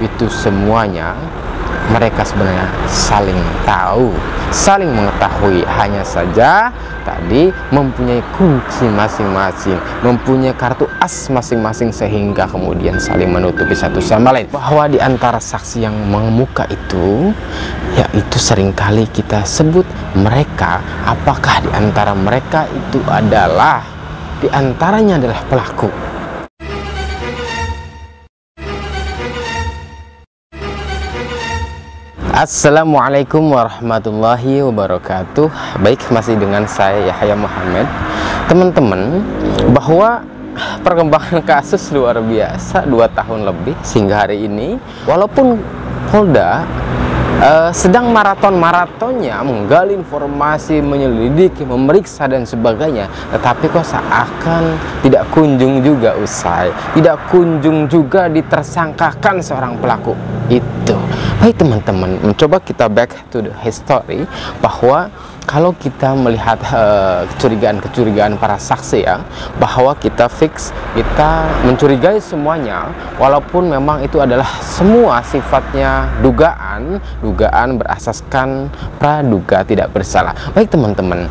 itu semuanya mereka sebenarnya saling tahu, saling mengetahui, hanya saja tadi mempunyai kunci masing-masing, mempunyai kartu as masing-masing, sehingga kemudian saling menutupi satu sama lain. Bahwa di antara saksi yang mengemuka itu, yaitu seringkali kita sebut mereka, apakah di antara mereka itu adalah, di antaranya adalah pelaku. Assalamualaikum warahmatullahi wabarakatuh. Baik, masih dengan saya Yahya Muhammad. Teman-teman, bahwa perkembangan kasus luar biasa 2 tahun lebih sehingga hari ini, walaupun Polda sedang maratonnya menggali informasi, menyelidiki, memeriksa dan sebagainya, tetapi kok seakan tidak kunjung juga usai, tidak kunjung juga ditersangkakan seorang pelaku itu. Baik teman-teman, mencoba kita back to the history, bahwa kalau kita melihat kecurigaan-kecurigaan para saksi ya, bahwa kita fix, kita mencurigai semuanya, walaupun memang itu adalah semua sifatnya dugaan berasaskan praduga tidak bersalah. Baik teman-teman,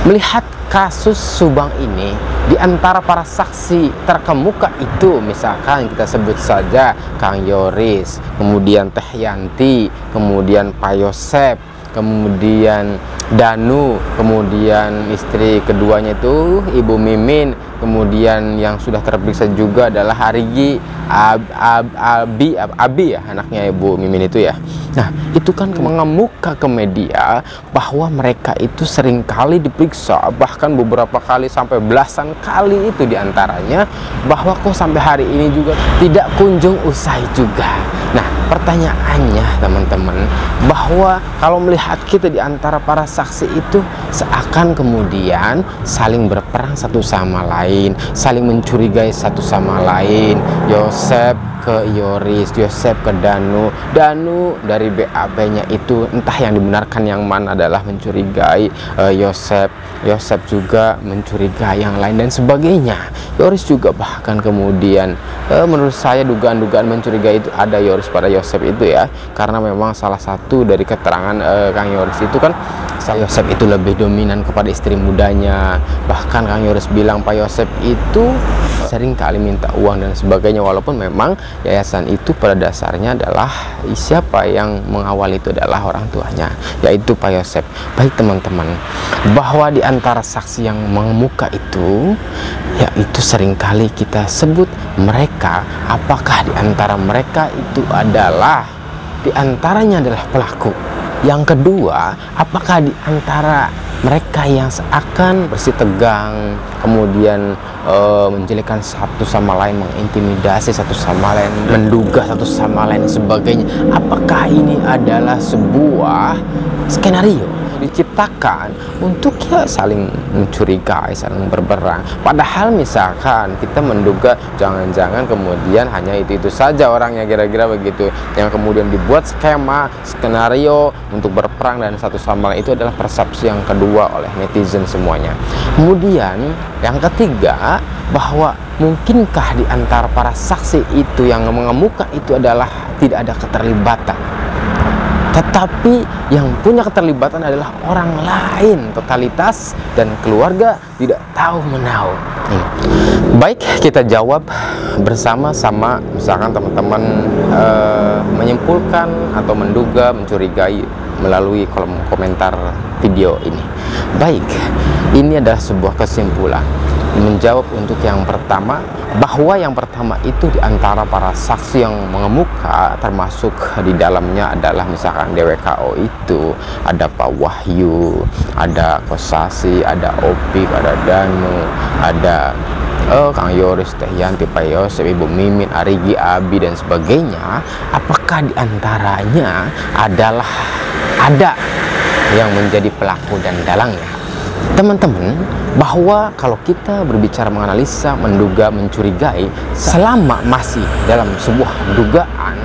melihat kasus Subang ini, di antara para saksi terkemuka itu, misalkan kita sebut saja Kang Yoris, kemudian Teh Yanti, kemudian Pak Yosep, kemudian Danu, kemudian istri keduanya itu Ibu Mimin, kemudian yang sudah terperiksa juga adalah Arigi, Abi ya, anaknya Ibu Mimin itu ya. Nah, itu kan mengemuka ke media bahwa mereka itu sering kali diperiksa, bahkan beberapa kali sampai belasan kali itu diantaranya, bahwa kok sampai hari ini juga tidak kunjung usai juga. Nah, pertanyaannya teman-teman, bahwa kalau melihat kita di antara para saksi itu seakan kemudian saling berperang satu sama lain, saling mencurigai satu sama lain. Yosep ke Yoris, Yosep ke Danu dari BAP-nya itu entah yang dibenarkan yang mana adalah mencurigai Yosep juga mencurigai yang lain dan sebagainya. Yoris juga bahkan kemudian menurut saya dugaan-dugaan mencurigai itu ada Yoris pada Yosep itu ya, karena memang salah satu dari keterangan Kang Yoris itu kan Yosep itu lebih dominan kepada istri mudanya. Bahkan Kang Yoris bilang Pak Yosep itu sering kali minta uang dan sebagainya, walaupun memang yayasan itu pada dasarnya adalah siapa yang mengawal itu adalah orang tuanya, yaitu Pak Yosep. Baik teman-teman, bahwa di antara saksi yang mengemuka itu, yaitu seringkali kita sebut mereka, apakah di antara mereka itu adalah, di antaranya adalah pelaku. Yang kedua, apakah di antara mereka yang seakan bersih tegang, kemudian menjelekan satu sama lain, mengintimidasi satu sama lain, menduga satu sama lain dan sebagainya, apakah ini adalah sebuah skenario diciptakan untuk ya saling mencurigai, saling berperang? Padahal misalkan kita menduga jangan-jangan kemudian hanya itu saja orangnya, kira-kira begitu, yang kemudian dibuat skema, skenario untuk berperang dan satu sama lain. Itu adalah persepsi yang kedua oleh netizen semuanya. Kemudian yang ketiga, bahwa mungkinkah di antara para saksi itu yang mengemuka itu adalah tidak ada keterlibatan, tetapi yang punya keterlibatan adalah orang lain totalitas dan keluarga tidak tahu menahu. Baik, kita jawab bersama-sama. Misalkan teman-teman menyimpulkan atau menduga, mencurigai melalui kolom komentar video ini. Baik, ini adalah sebuah kesimpulan. Menjawab untuk yang pertama, bahwa yang pertama itu di antara para saksi yang mengemuka, termasuk di dalamnya adalah misalkan DWKO itu ada Pak Wahyu, ada Kosasi, ada Opik, ada Danu, ada Kang Yoris, Teh Yanti, Pak Yosep, Ibu Mimin, Arigi, Abi dan sebagainya. Apakah di antaranya adalah ada yang menjadi pelaku dan dalangnya? Teman-teman, bahwa kalau kita berbicara menganalisa, menduga, mencurigai, selama masih dalam sebuah dugaan,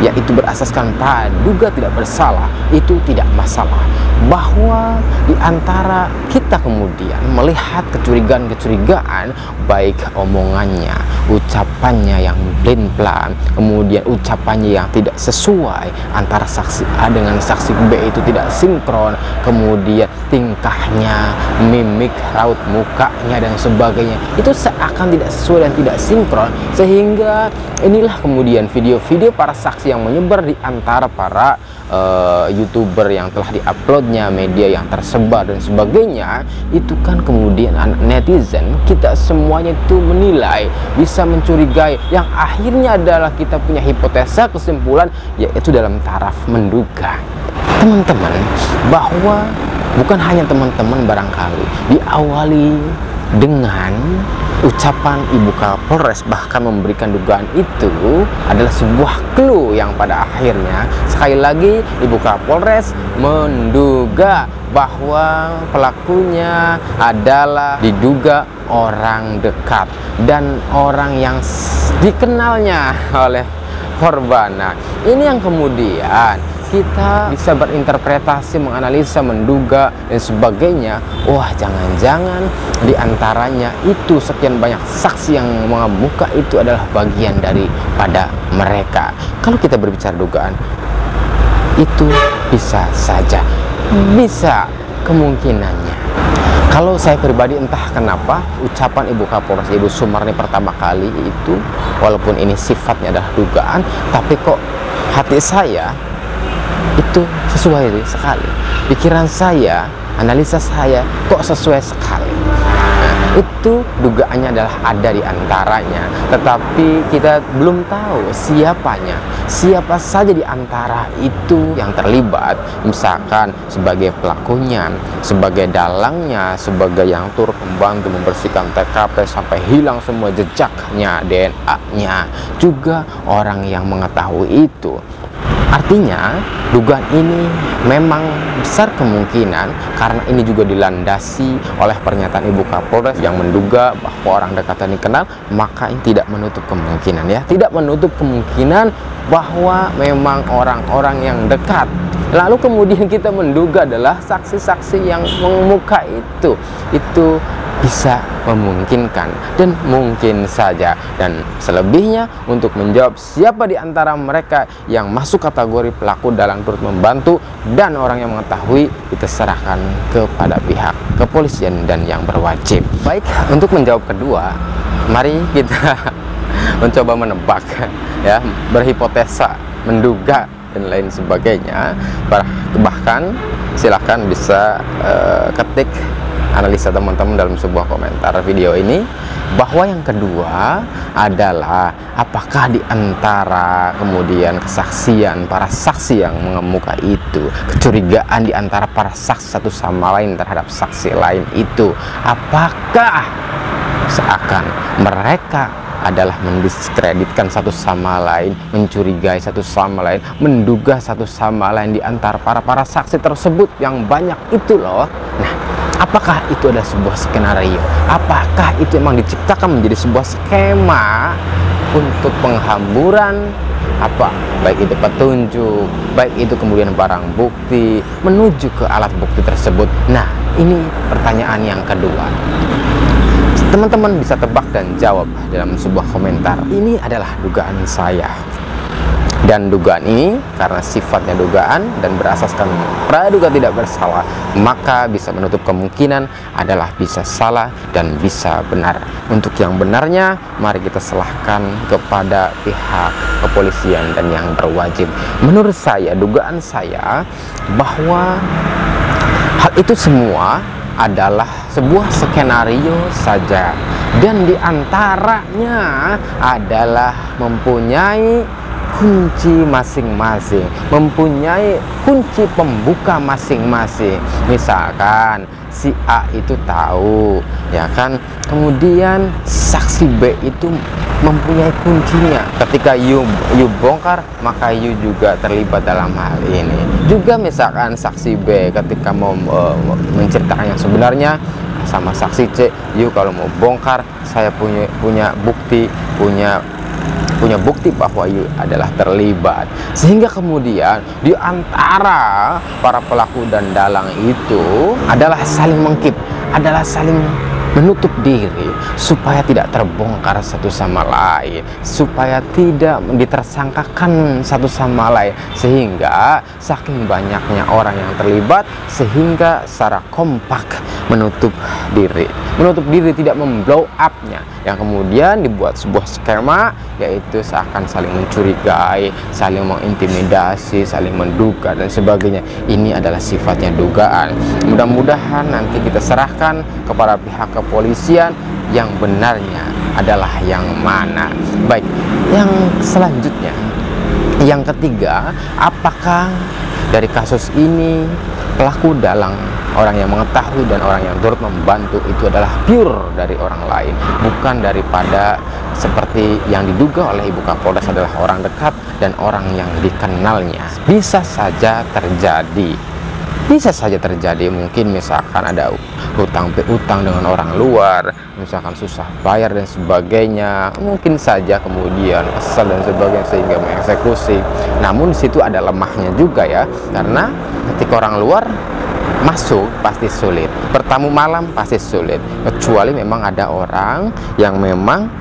yaitu berasaskan praduga tidak bersalah, itu tidak masalah. Bahwa di antara kita kemudian melihat kecurigaan-kecurigaan, baik omongannya, ucapannya yang plan, kemudian ucapannya yang tidak sesuai, antara saksi A dengan saksi B itu tidak sinkron, kemudian tingkahnya, mimik, raut mukanya dan sebagainya itu seakan tidak sesuai dan tidak sinkron, sehingga inilah kemudian video-video para saksi yang menyebar di antara para YouTuber yang telah diuploadnya, media yang tersebar dan sebagainya. Itu kan kemudian netizen, kita semuanya itu menilai, bisa mencurigai, yang akhirnya adalah kita punya hipotesa, kesimpulan, yaitu dalam taraf menduga. Teman-teman, bahwa bukan hanya teman-teman barangkali diawali dengan ucapan Ibu Kapolres, bahkan memberikan dugaan itu adalah sebuah clue yang pada akhirnya sekali lagi Ibu Kapolres menduga bahwa pelakunya adalah diduga orang dekat dan orang yang dikenalnya oleh korban. Nah, ini yang kemudian kita bisa berinterpretasi, menganalisa, menduga dan sebagainya. Wah, jangan-jangan diantaranya itu sekian banyak saksi yang mengemuka itu adalah bagian daripada mereka. Kalau kita berbicara dugaan, itu bisa saja, bisa kemungkinannya. Kalau saya pribadi entah kenapa ucapan Ibu Kapolres, Ibu Sumarni pertama kali itu, walaupun ini sifatnya adalah dugaan, tapi kok hati saya itu sesuai sekali, pikiran saya, analisa saya kok sesuai sekali. Nah, itu dugaannya adalah ada di antaranya, tetapi kita belum tahu siapanya, siapa saja di antara itu yang terlibat, misalkan sebagai pelakunya, sebagai dalangnya, sebagai yang turut membantu membersihkan TKP sampai hilang semua jejaknya, DNA-nya, juga orang yang mengetahui itu. Artinya dugaan ini memang besar kemungkinan karena ini juga dilandasi oleh pernyataan Ibu Kapolres yang menduga bahwa orang dekat ini kenal, maka ini tidak menutup kemungkinan, ya, tidak menutup kemungkinan bahwa memang orang-orang yang dekat. Lalu kemudian kita menduga adalah saksi-saksi yang mengemuka itu bisa memungkinkan dan mungkin saja. Dan selebihnya untuk menjawab siapa di antara mereka yang masuk kategori pelaku dalang turut membantu dan orang yang mengetahui, kita serahkan kepada pihak kepolisian dan yang berwajib. Baik, untuk menjawab kedua, mari kita mencoba menebak, ya, berhipotesa, menduga dan lain sebagainya. Bahkan silahkan bisa ketik analisa teman-teman dalam sebuah komentar video ini, bahwa yang kedua adalah apakah di antara kemudian kesaksian para saksi yang mengemuka itu, kecurigaan di antara para saksi satu sama lain terhadap saksi lain itu, apakah seakan mereka adalah mendiskreditkan satu sama lain, mencurigai satu sama lain, menduga satu sama lain di antara para saksi tersebut yang banyak itu loh. Nah, apakah itu adalah sebuah skenario? Apakah itu memang diciptakan menjadi sebuah skema untuk penghamburan baik itu petunjuk, baik itu kemudian barang bukti menuju ke alat bukti tersebut? Nah, ini pertanyaan yang kedua. Teman-teman bisa tebak dan jawab dalam sebuah komentar. Ini adalah dugaan saya. Dan dugaan ini karena sifatnya dugaan dan berasaskan praduga tidak bersalah, maka bisa menutup kemungkinan adalah bisa salah dan bisa benar. Untuk yang benarnya, mari kita serahkan kepada pihak kepolisian dan yang berwajib. Menurut saya, dugaan saya bahwa hal itu semua adalah sebuah skenario saja, dan diantaranya adalah mempunyai kunci masing-masing, mempunyai kunci pembuka masing-masing. Misalkan si A itu tahu, ya kan, kemudian saksi B itu mempunyai kuncinya. Ketika you bongkar, maka you juga terlibat dalam hal ini. Juga misalkan saksi B ketika mau menceritakan yang sebenarnya sama saksi C, you kalau mau bongkar, saya punya bukti, punya punya bukti bahwa you adalah terlibat, sehingga kemudian di antara para pelaku dan dalang itu adalah saling mengkip, adalah saling menutup diri supaya tidak terbongkar satu sama lain, supaya tidak ditersangkakan satu sama lain, sehingga saking banyaknya orang yang terlibat sehingga secara kompak menutup diri tidak memblow up-nya, yang kemudian dibuat sebuah skema, yaitu seakan saling mencurigai, saling mengintimidasi, saling menduga dan sebagainya. Ini adalah sifatnya dugaan. Mudah-mudahan nanti kita serahkan kepada pihak kepolisian yang benarnya adalah yang mana. Baik, yang selanjutnya, yang ketiga, apakah dari kasus ini pelaku dalang, orang yang mengetahui dan orang yang turut membantu itu adalah pure dari orang lain, bukan daripada seperti yang diduga oleh Ibu Kapolres adalah orang dekat dan orang yang dikenalnya? Bisa saja terjadi, mungkin misalkan ada hutang piutang dengan orang luar, misalkan susah bayar dan sebagainya, mungkin saja kemudian kesal dan sebagainya sehingga mengeksekusi. Namun di situ ada lemahnya juga ya, karena ketika orang luar masuk pasti sulit, bertamu malam pasti sulit, kecuali memang ada orang yang memang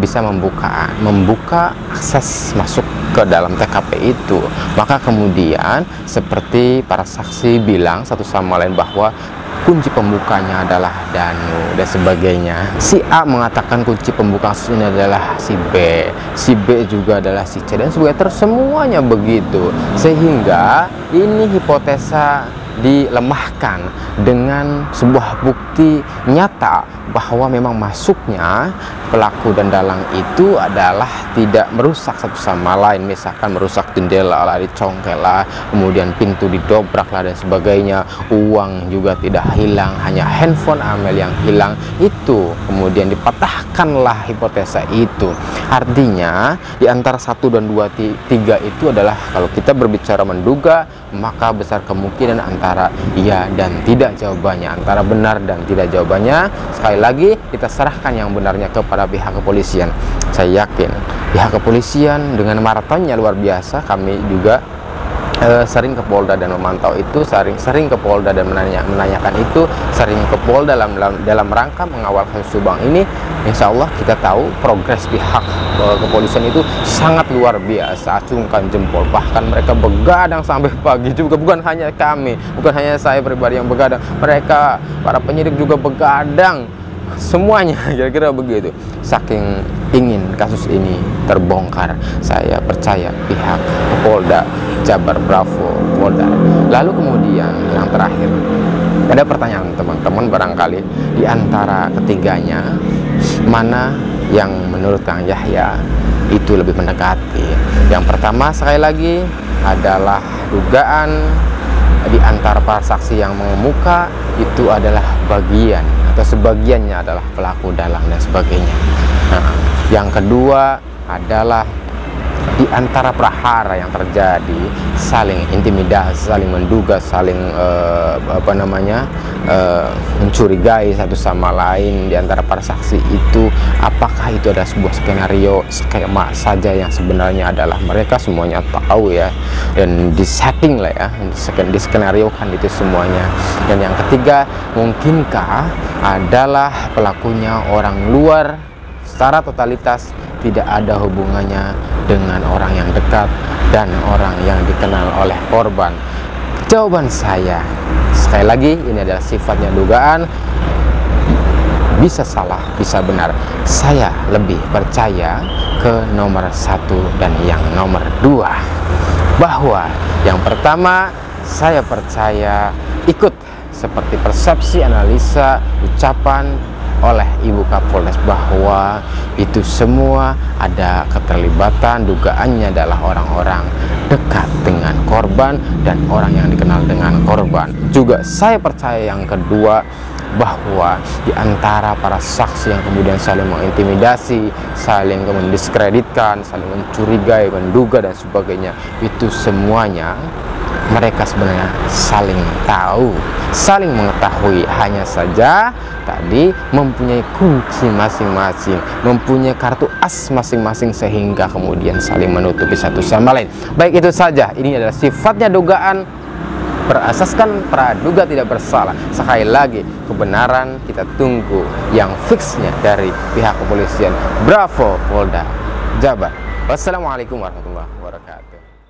bisa membuka akses masuk ke dalam TKP itu. Maka kemudian seperti para saksi bilang satu sama lain bahwa kunci pembukanya adalah Danu dan sebagainya. Si A mengatakan kunci pembuka kasus ini adalah si B juga adalah si C dan sebagainya. Terus semuanya begitu, sehingga ini hipotesa dilemahkan dengan sebuah bukti nyata bahwa memang masuknya pelaku dan dalang itu adalah tidak merusak satu sama lain, misalkan merusak jendela lah, dicongkel lah, kemudian pintu didobrak lah dan sebagainya, uang juga tidak hilang, hanya handphone Amel yang hilang, itu kemudian dipatahkanlah hipotesa itu. Artinya di antara 1 dan 2, 3 itu adalah, kalau kita berbicara menduga, maka besar kemungkinan antara iya dan tidak jawabannya, antara benar dan tidak jawabannya. Sekali lagi kita serahkan yang benarnya kepada pihak kepolisian. Saya yakin pihak kepolisian dengan maratonnya luar biasa. Kami juga sering ke Polda dan memantau itu, sering ke Polda dan menanyakan itu, sering ke Polda dalam rangka mengawal kasus Subang ini. Insya Allah kita tahu progres pihak kepolisian itu sangat luar biasa, acungkan jempol, bahkan mereka begadang sampai pagi juga. Bukan hanya kami, bukan hanya saya pribadi yang begadang, mereka para penyidik juga begadang, semuanya kira-kira begitu, saking ingin kasus ini terbongkar. Saya percaya pihak Polda Jabar Bravo, Polda. Lalu kemudian yang terakhir, ada pertanyaan teman-teman barangkali di antara ketiganya mana yang menurut Kang Yahya itu lebih mendekati. Yang pertama sekali lagi adalah dugaan di antara para saksi yang mengemuka itu adalah bagian atau sebagiannya adalah pelaku dalang dan sebagainya. Nah, yang kedua adalah di antara prahara yang terjadi saling intimidasi, saling menduga, saling mencurigai satu sama lain di antara para saksi itu. Apakah itu adalah sebuah skenario, skema saja yang sebenarnya adalah mereka semuanya tahu ya, dan disetting lah ya, diskenariokan itu semuanya. Dan yang ketiga, mungkinkah adalah pelakunya orang luar secara totalitas, tidak ada hubungannya dengan orang yang dekat dan orang yang dikenal oleh korban? Jawaban saya, sekali lagi, ini adalah sifatnya dugaan, bisa salah, bisa benar. Saya lebih percaya ke nomor 1 dan yang nomor 2. Bahwa yang pertama, saya percaya ikut seperti persepsi, analisa, ucapan oleh Ibu Kapolres bahwa itu semua ada keterlibatan, dugaannya adalah orang-orang dekat dengan korban dan orang yang dikenal dengan korban. Juga saya percaya yang kedua, bahwa di antara para saksi yang kemudian saling mengintimidasi, saling mendiskreditkan, saling mencurigai, menduga dan sebagainya, itu semuanya mereka sebenarnya saling tahu, saling mengetahui, hanya saja tadi mempunyai kunci masing-masing, mempunyai kartu as masing-masing, sehingga kemudian saling menutupi satu sama lain. Baik, itu saja. Ini adalah sifatnya dugaan berasaskan praduga tidak bersalah. Sekali lagi, kebenaran kita tunggu yang fixnya dari pihak kepolisian Bravo Polda Jabar. Wassalamualaikum warahmatullahi wabarakatuh.